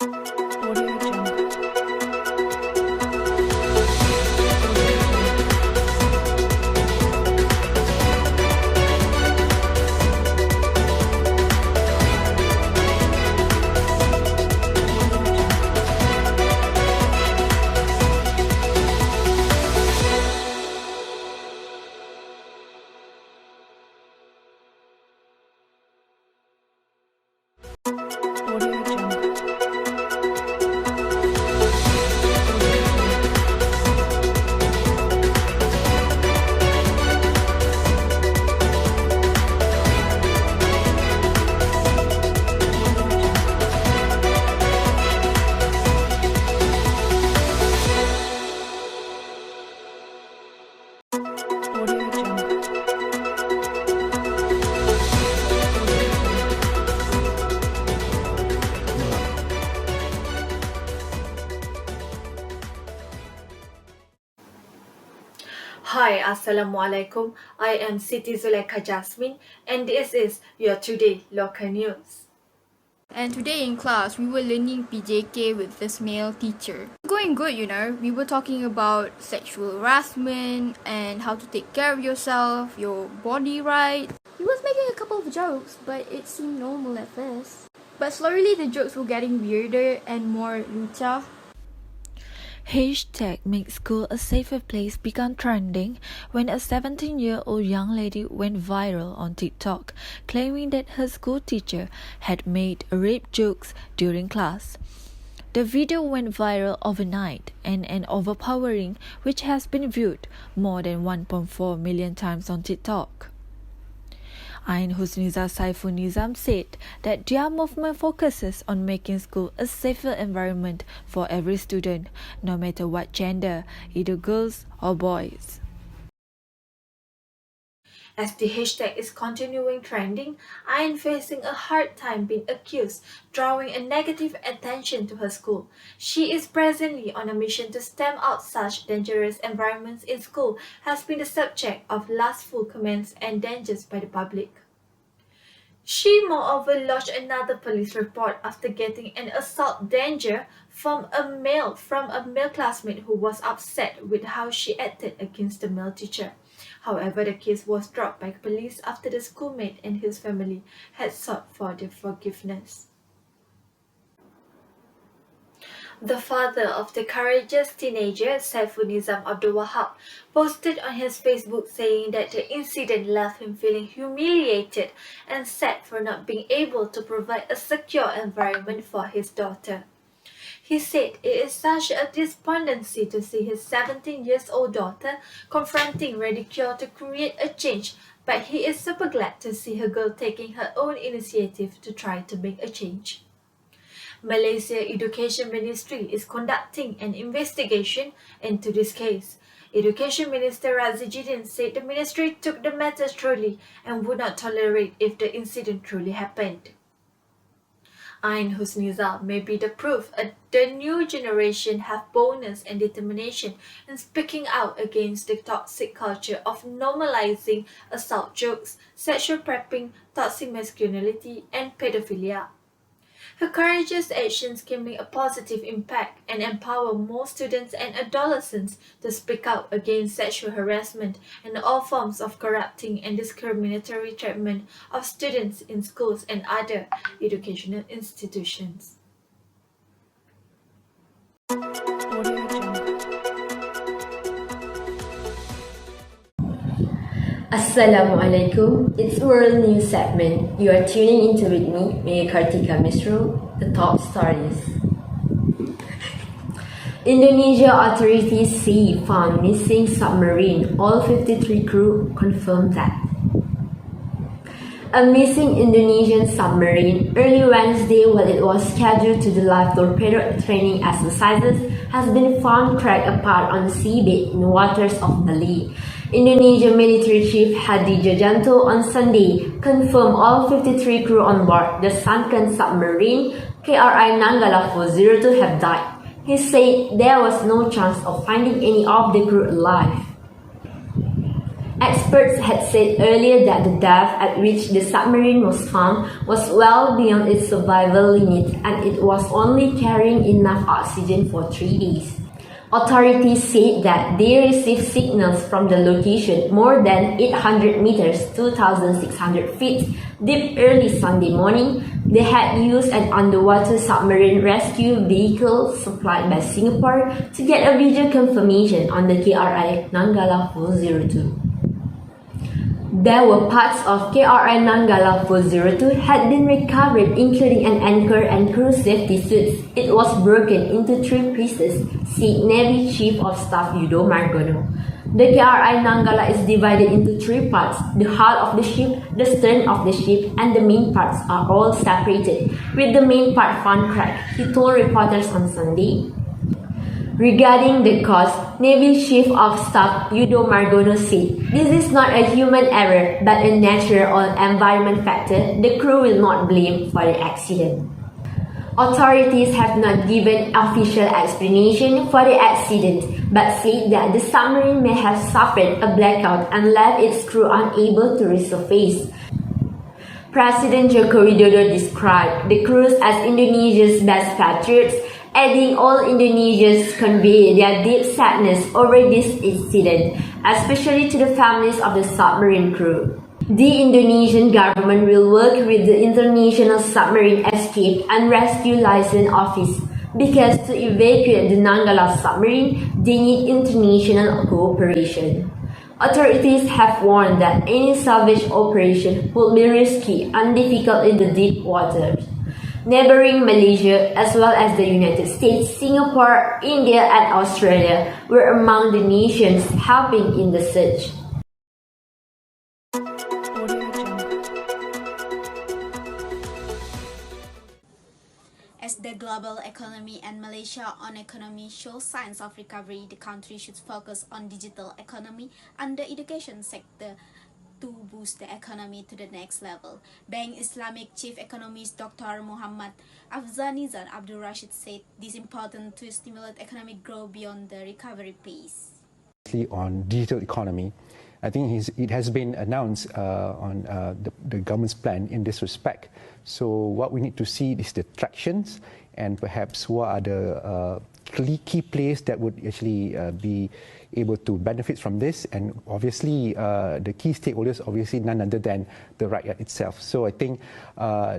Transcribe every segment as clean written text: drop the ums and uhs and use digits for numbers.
Audio Jungle. Audio Jungle. Audio Jungle. Hi, Assalamualaikum. I am Siti Zulekha Jasmine, and this is your Today Local News. And today in class, we were learning PJK with this male teacher. Going good, We were talking about sexual harassment and how to take care of yourself, your body right. He was making a couple of jokes, but it seemed normal at first. But slowly the jokes were getting weirder and more lucha. Hashtag Make School a Safer Place began trending when a 17-year-old young lady went viral on TikTok, claiming that her school teacher had made rape jokes during class. The video went viral overnight and an overpowering, which has been viewed more than 1.4 million times on TikTok. Ain Husniza Saiful Nizam said that their movement focuses on making school a safer environment for every student, no matter what gender, either girls or boys. As the hashtag is continuing trending, Ain facing a hard time being accused, drawing a negative attention to her school. She is presently on a mission to stamp out such dangerous environments in school, has been the subject of lustful comments and dangers by the public. She moreover lodged another police report after getting an assault danger from a male classmate who was upset with how she acted against the male teacher. However, the case was dropped by police after the schoolmate and his family had sought for their forgiveness. The father of the courageous teenager, Saiful Nizam Abdul Wahab, posted on his Facebook saying that the incident left him feeling humiliated and sad for not being able to provide a secure environment for his daughter. He said it is such a despondency to see his 17-year-old daughter confronting ridicule to create a change, but he is super glad to see her girl taking her own initiative to try to make a change. Malaysia Education Ministry is conducting an investigation into this case. Education Minister Razijidin said the ministry took the matter truly and would not tolerate if the incident truly happened. Ain Husniza may be the proof that the new generation have boldness and determination in speaking out against the toxic culture of normalizing assault jokes, sexual prepping, toxic masculinity, and pedophilia. Her courageous actions can make a positive impact and empower more students and adolescents to speak out against sexual harassment and all forms of corrupting and discriminatory treatment of students in schools and other educational institutions. Audio Jungle. Assalamualaikum. It's World News segment. You are tuning into with me, Maya Kartika Misro, the top stories. Indonesia authorities say found missing submarine. All 53 crew confirmed that. A missing Indonesian submarine early Wednesday while it was scheduled to do live torpedo training exercises has been found cracked apart on the seabed in the waters of Bali. Indonesian military chief Hadi Jajanto on Sunday confirmed all 53 crew on board the sunken submarine KRI Nanggala 402 have died. He said there was no chance of finding any of the crew alive. Experts had said earlier that the depth at which the submarine was found was well beyond its survival limit and it was only carrying enough oxygen for 3 days. Authorities said that they received signals from the location more than 800 meters (2,600 feet) deep early Sunday morning. They had used an underwater submarine rescue vehicle supplied by Singapore to get a visual confirmation on the KRI Nanggala 402. There were parts of KRI Nanggala 402 had been recovered, including an anchor and crew safety suits. It was broken into 3 pieces, said Navy Chief of Staff Yudo Margono. The KRI Nanggala is divided into 3 parts. The hull of the ship, the stern of the ship, and the main parts are all separated, with the main part found cracked, he told reporters on Sunday. Regarding the cause, Navy Chief of Staff Yudo Margono said, "This is not a human error, but a natural or environment factor. The crew will not blame for the accident." Authorities have not given official explanation for the accident, but said that the submarine may have suffered a blackout and left its crew unable to resurface. President Joko Widodo described the crews as Indonesia's best patriots, adding all Indonesians convey their deep sadness over this incident, especially to the families of the submarine crew. The Indonesian government will work with the International Submarine Escape and Rescue License Office because to evacuate the Nanggala submarine, they need international cooperation. Authorities have warned that any salvage operation would be risky and difficult in the deep waters. Neighboring Malaysia, as well as the United States, Singapore, India, and Australia were among the nations helping in the search. Audio Jungle. As the global economy and Malaysia's own economy show signs of recovery, the country should focus on digital economy and the education sector to boost the economy to the next level. Bank Islamic Chief Economist Dr. Muhammad Afzanizan Abdul Rashid said this is important to stimulate economic growth beyond the recovery pace. On digital economy, I think it has been announced on the government's plan in this respect. So what we need to see is the tractions and perhaps what are the key players that would actually be able to benefit from this, and obviously the key stakeholders, obviously none other than the rakyat itself. So I think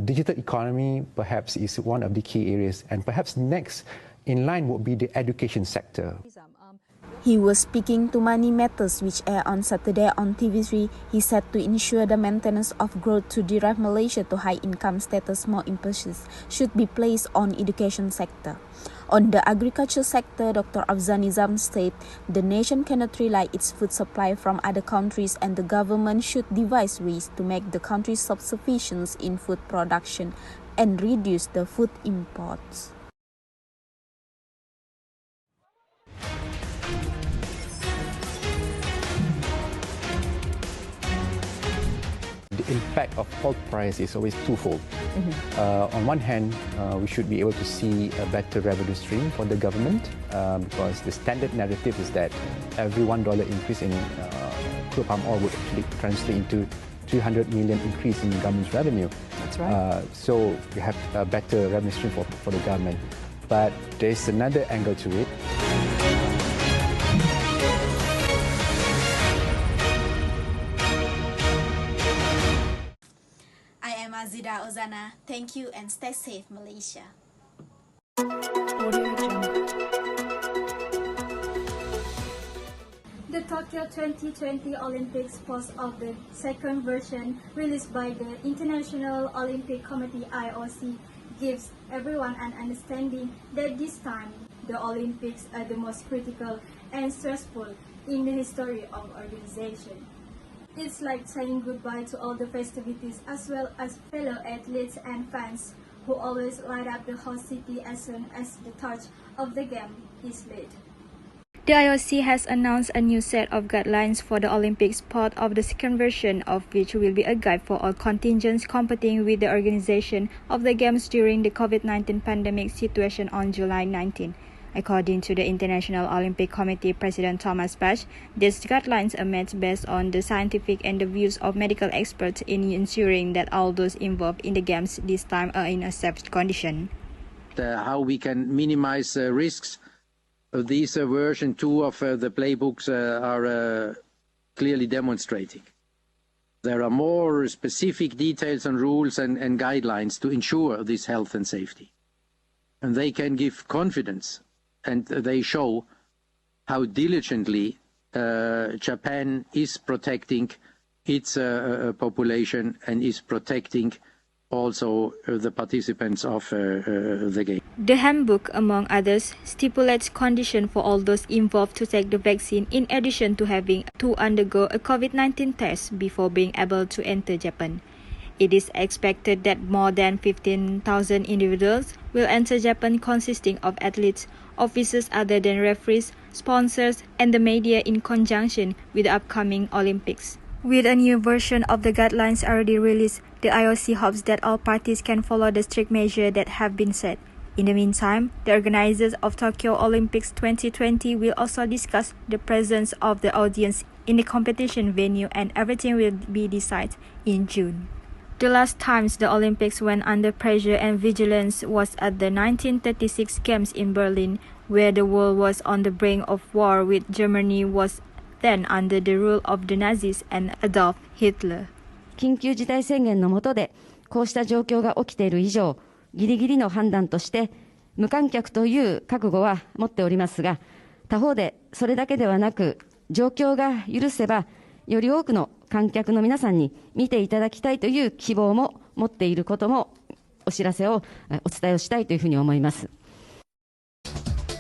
digital economy perhaps is one of the key areas, and perhaps next in line would be the education sector. He was speaking to Money Matters, which aired on Saturday on TV3. He said to ensure the maintenance of growth to drive Malaysia to high income status, more emphasis should be placed on education sector. On the agriculture sector, Dr. Afzanizam said the nation cannot rely its food supply from other countries and the government should devise ways to make the country self-sufficient in food production and reduce the food imports. The impact of oil price is always twofold. On one hand, we should be able to see a better revenue stream for the government because the standard narrative is that every $1 increase in crude palm oil would actually translate into 300 million increase in government's revenue. That's right. So we have a better revenue stream for the government. But there's another angle to it. Zida Ozana, thank you and stay safe, Malaysia. Audio Jungle. The Tokyo 2020 Olympics post of the second version released by the International Olympic Committee IOC gives everyone an understanding that this time the Olympics are the most critical and stressful in the history of organization. It's like saying goodbye to all the festivities as well as fellow athletes and fans who always light up the whole city as soon as the torch of the game is lit. The IOC has announced a new set of guidelines for the Olympics, part of the second version of which will be a guide for all contingents competing with the organization of the Games during the COVID-19 pandemic situation on July 19. According to the International Olympic Committee President Thomas Bach, these guidelines are made based on the scientific and the views of medical experts in ensuring that all those involved in the games this time are in a safe condition. How we can minimize risks. These version 2 of the playbooks are clearly demonstrating. There are more specific details and rules and guidelines to ensure this health and safety. And they can give confidence, and they show how diligently Japan is protecting its population and is protecting also the participants of the game. The handbook, among others, stipulates conditions for all those involved to take the vaccine in addition to having to undergo a COVID-19 test before being able to enter Japan. It is expected that more than 15,000 individuals will enter Japan, consisting of athletes, officers other than referees, sponsors, and the media in conjunction with the upcoming Olympics. With a new version of the guidelines already released, the IOC hopes that all parties can follow the strict measures that have been set. In the meantime, the organizers of Tokyo Olympics 2020 will also discuss the presence of the audience in the competition venue, and everything will be decided in June. The last times the Olympics went under pressure and vigilance was at the 1936 Games in Berlin, where the world was on the brink of war with Germany was then under the rule of the Nazis and Adolf Hitler. 緊急事態宣言の下でこうした状況が起きている以上、ギリギリの判断として無観客という覚悟は持っておりますが、他方でそれだけではなく、状況が許せばより多くの観客の皆さんに見ていただきたいという希望も持っていることもお知らせをお伝えをしたいというふうに思います。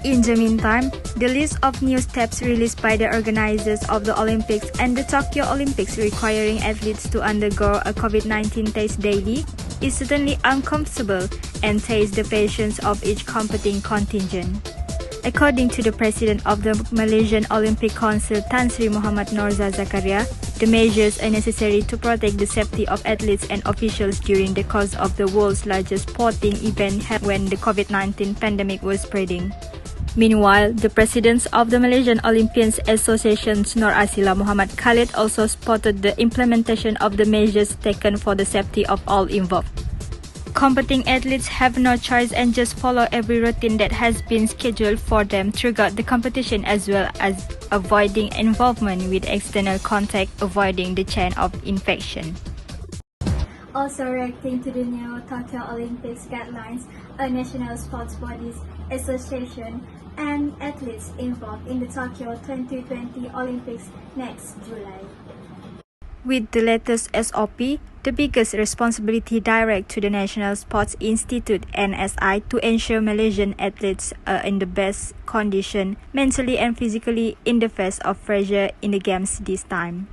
In the meantime, the list of new steps released by the organizers of the Olympics and the Tokyo Olympics requiring athletes to undergo a COVID-19 test daily is certainly uncomfortable and tastes the patience of each competing contingent. According to the president of the Malaysian Olympic Council, Tan Sri Muhammad Norza Zakaria, the measures are necessary to protect the safety of athletes and officials during the course of the world's largest sporting event when the COVID-19 pandemic was spreading. Meanwhile, the president of the Malaysian Olympians Association, Nur Asila Muhammad Khalid, also spotted the implementation of the measures taken for the safety of all involved. Competing athletes have no choice and just follow every routine that has been scheduled for them throughout the competition, as well as avoiding involvement with external contact, avoiding the chain of infection. Also reacting to the new Tokyo Olympics guidelines, a national sports bodies association and athletes involved in the Tokyo 2020 Olympics next July. With the latest SOP, the biggest responsibility direct to the National Sports Institute (NSI) to ensure Malaysian athletes are in the best condition mentally and physically in the face of pressure in the games this time.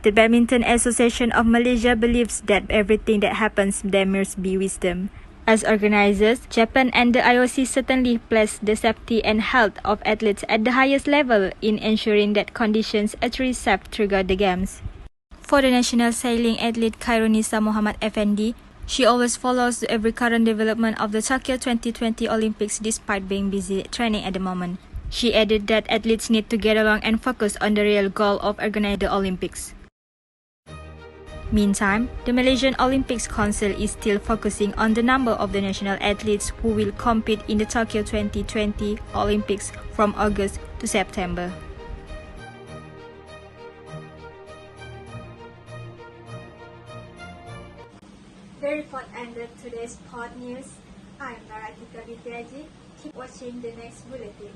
The Badminton Association of Malaysia believes that everything that happens there must be wisdom. As organizers, Japan and the IOC certainly place the safety and health of athletes at the highest level in ensuring that conditions are truly safe throughout the games. For the national sailing athlete Khairunisa Muhammad Effendi, she always follows every current development of the Tokyo 2020 Olympics despite being busy training at the moment. She added that athletes need to get along and focus on the real goal of organizing the Olympics. Meantime, the Malaysian Olympics Council is still focusing on the number of the national athletes who will compete in the Tokyo 2020 Olympics from August to September. The report ended today's sport news. I'm Naratika Vidyaji. Keep watching the next bulletin.